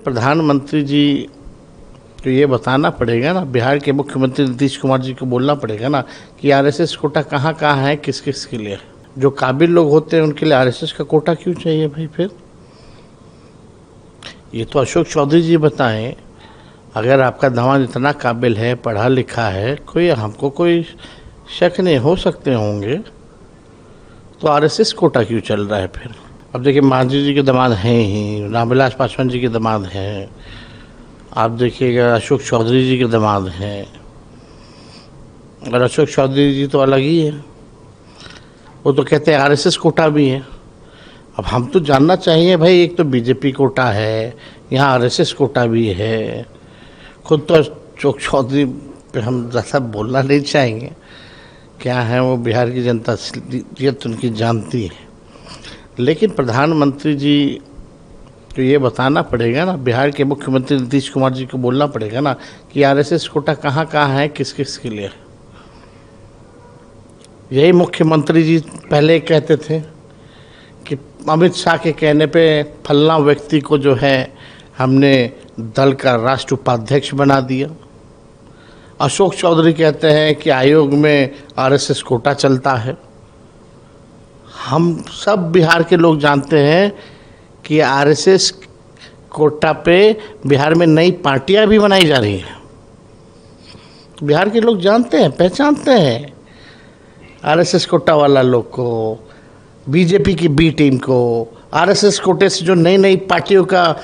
प्रधानमंत्री जी को ये बताना पड़ेगा ना, बिहार के मुख्यमंत्री नीतीश कुमार जी को बोलना पड़ेगा ना कि आरएसएस कोटा कहाँ कहाँ है, किस किस के लिए। जो काबिल लोग होते हैं उनके लिए आरएसएस का कोटा क्यों चाहिए भाई? फिर ये तो अशोक चौधरी जी बताएं। अगर आपका दामाद इतना काबिल है, पढ़ा लिखा है, हमको कोई शक नहीं, हो सकते होंगे, तो आरएसएस कोटा क्यों चल रहा है फिर? अब देखिए, मांझी जी के दामाद हैं ही, रामविलास पासवान जी के दामाद हैं, आप देखिएगा अशोक चौधरी जी के दामाद हैं, और अशोक चौधरी जी तो अलग ही है, वो तो कहते हैं आरएसएस कोटा भी है। अब हम तो जानना चाहिए भाई, एक तो बीजेपी कोटा है, यहाँ आरएसएस कोटा भी है। खुद तो अशोक चौधरी पे हम ज़्यादा बोलना नहीं चाहेंगे, क्या है वो बिहार की जनता असलियत उनकी जानती है, लेकिन प्रधानमंत्री जी को ये बताना पड़ेगा ना, बिहार के मुख्यमंत्री नीतीश कुमार जी को बोलना पड़ेगा ना कि आरएसएस कोटा कहाँ कहाँ है, किस किस के लिए। यही मुख्यमंत्री जी पहले कहते थे कि अमित शाह के कहने पे फलना व्यक्ति को जो है हमने दल का राष्ट्र उपाध्यक्ष बना दिया। अशोक चौधरी कहते हैं कि आयोग में आरएसएस कोटा चलता है। हम सब बिहार के लोग जानते हैं कि आरएसएस कोटा पे बिहार में नई पार्टियां भी बनाई जा रही हैं। बिहार के लोग जानते हैं, पहचानते हैं आरएसएस कोटा वाला लोग को, बीजेपी की बी टीम को। आरएसएस कोटे से जो नई नई पार्टियों का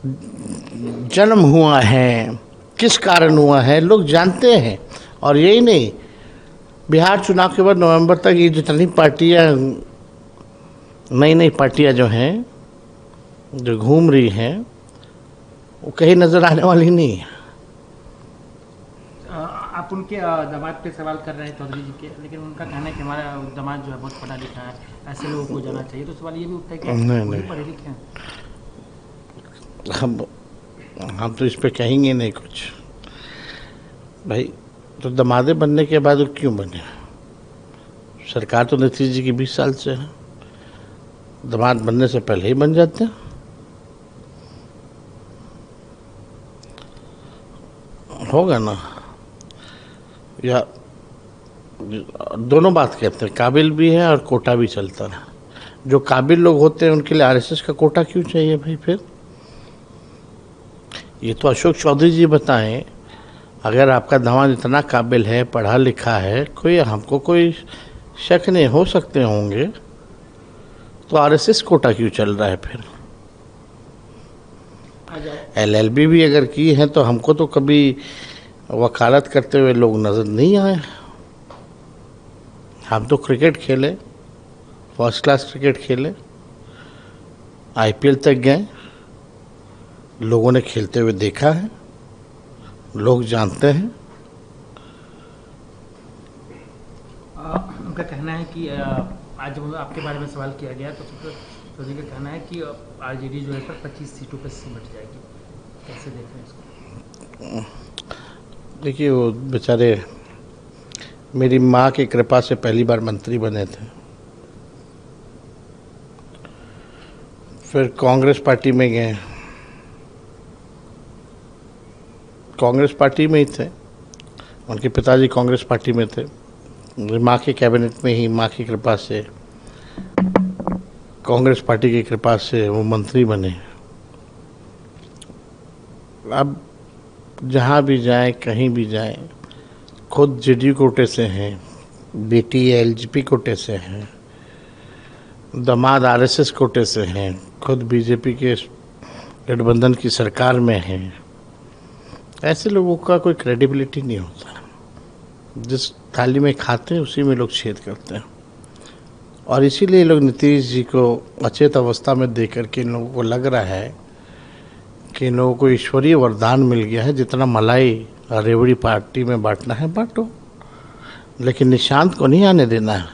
जन्म हुआ है, किस कारण हुआ है, लोग जानते हैं। और यही नहीं, बिहार चुनाव के बाद नवंबर तक ये जितनी पार्टियां, नई नई पार्टियां जो हैं, जो घूम रही हैं, वो कहीं नज़र आने वाली नहीं है। आप उनके दामाद पे सवाल कर रहे हैं चौधरी जी के, लेकिन उनका कहना है कि हमारा दामाद जो है बहुत पढ़ा लिखा है, ऐसे लोगों को जाना चाहिए। तो सवाल ये भी उठता है कि नहीं पढ़े लिखे हैं। हम तो इस पे कहेंगे नहीं कुछ भाई। तो दमादे बनने के बाद वो क्यों बने? सरकार तो नीतीश जी की 20 साल से है, दामाद बनने से पहले ही बन जाते हैं। होगा ना, या दोनों बात कहते हैं, काबिल भी है और कोटा भी चलता है। जो काबिल लोग होते हैं उनके लिए आरएसएस का कोटा क्यों चाहिए भाई? फिर ये तो अशोक चौधरी जी बताएं। अगर आपका दामाद इतना काबिल है, पढ़ा लिखा है, हमको कोई शक नहीं, हो सकते होंगे, तो आरएसएस कोटा क्यों चल रहा है फिर? एलएलबी भी अगर की है तो हमको तो कभी वकालत करते हुए लोग नज़र नहीं आए। हम तो क्रिकेट खेले, फर्स्ट क्लास क्रिकेट खेले, आईपीएल तक गए, लोगों ने खेलते हुए देखा है, लोग जानते हैं। उनका कहना है कि आज जब आपके बारे में सवाल किया गया तो चौधरी का कहना है कि आरजेडी जो है पर 25 सीटों पर सिमट जाएगी। कैसे देख रहे हैं इसको? देखिए, वो बेचारे मेरी माँ की कृपा से पहली बार मंत्री बने थे, फिर कांग्रेस पार्टी में गए, कांग्रेस पार्टी में ही थे, उनके पिताजी कांग्रेस पार्टी में थे, माँ के कैबिनेट में ही माँ की कृपा से, कांग्रेस पार्टी की कृपा से वो मंत्री बने। अब जहाँ भी जाएं, कहीं भी जाएं, खुद जेडीयू कोटे से हैं, बेटी एलजेपी कोटे से हैं, दामाद आरएसएस कोटे से हैं, खुद बीजेपी के गठबंधन की सरकार में हैं। ऐसे लोगों का कोई क्रेडिबिलिटी नहीं होता। जिस थाली में खाते हैं उसी में लोग छेद करते हैं, और इसीलिए लोग नीतीश जी को अचेत अवस्था में देख करके इन लोगों को लग रहा है कि इन लोगों को ईश्वरीय वरदान मिल गया है, जितना मलाई रेवड़ी पार्टी में बांटना है बांटो, लेकिन निशांत को नहीं आने देना है।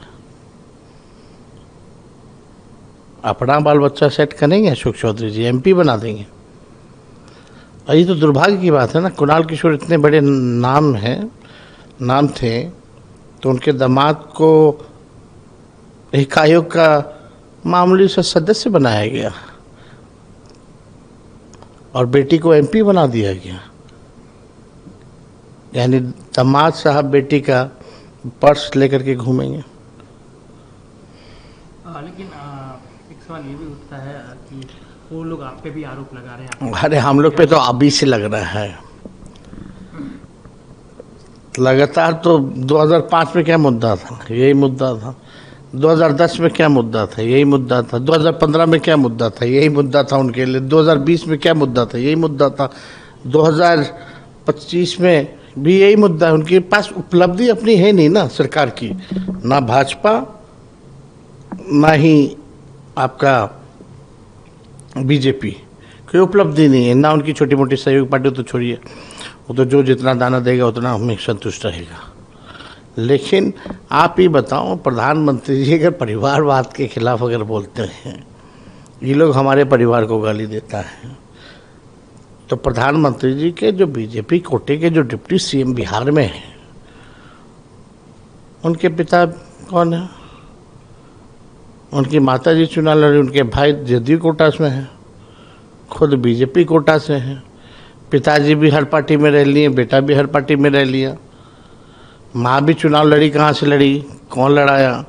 अपना बाल बच्चा सेट करेंगे अशोक चौधरी जी, एमपी बना देंगे। और ये तो दुर्भाग्य की बात है ना, कुणाल किशोर इतने बड़े नाम थे, तो उनके दामाद को एक आयोग का मामूली सा सदस्य बनाया गया। और बेटी को एमपी बना दिया गया। यानी दामाद साहब बेटी का पर्स लेकर के घूमेंगे। लेकिन एक सवाल ये भी उठता है कि वो लोग आप पे भी आरोप लगा रहे हैं। अरे हम लोग पे तो अभी से लग रहा है लगातार। तो 2005 में क्या मुद्दा था, यही मुद्दा था। 2010 में क्या मुद्दा था, यही मुद्दा था। 2015 में क्या मुद्दा था, यही मुद्दा था उनके लिए। 2020 में क्या मुद्दा था, यही मुद्दा था। 2025 में भी यही मुद्दा है। उनके पास उपलब्धि अपनी है नहीं ना सरकार की, ना भाजपा ना ही आपका बीजेपी, कोई उपलब्धि नहीं है। ना उनकी छोटी मोटी सहयोगी पार्टी तो छोड़िए, वो तो जो जितना दाना देगा उतना हमें संतुष्ट रहेगा। लेकिन आप ही बताओ, प्रधानमंत्री जी अगर परिवारवाद के खिलाफ अगर बोलते हैं, ये लोग हमारे परिवार को गाली देता है, तो प्रधानमंत्री जी के जो बीजेपी कोटे के जो डिप्टी सीएम बिहार में हैं, उनके पिता कौन है? उनकी माता जी चुनाव लड़ी, उनके भाई जदयू कोटा में हैं, खुद बीजेपी कोटा से हैं। पिताजी भी हर पार्टी में रह लिए, बेटा भी हर पार्टी में रह लिया। माँ भी चुनाव लड़ी, कहाँ से लड़ी, कौन लड़ाया?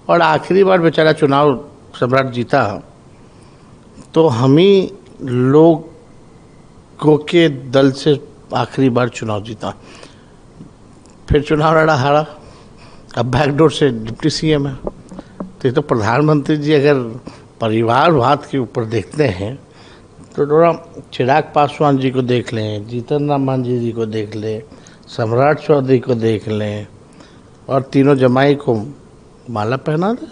और आखिरी बार बेचारा चुनाव सम्राट जीता तो हम ही लोगों के दल से आखिरी बार चुनाव जीता। फिर चुनाव लड़ा, हारा, अब बैकडोर से डिप्टी सीएम है। तो ये तो प्रधानमंत्री जी अगर परिवारवाद के ऊपर देखते हैं तो थोड़ा चिराग पासवान जी को देख लें, जीतन राम मांझी जी को देख लें, सम्राट चौधरी को देख लें, और तीनों जमाई को माला पहना दें।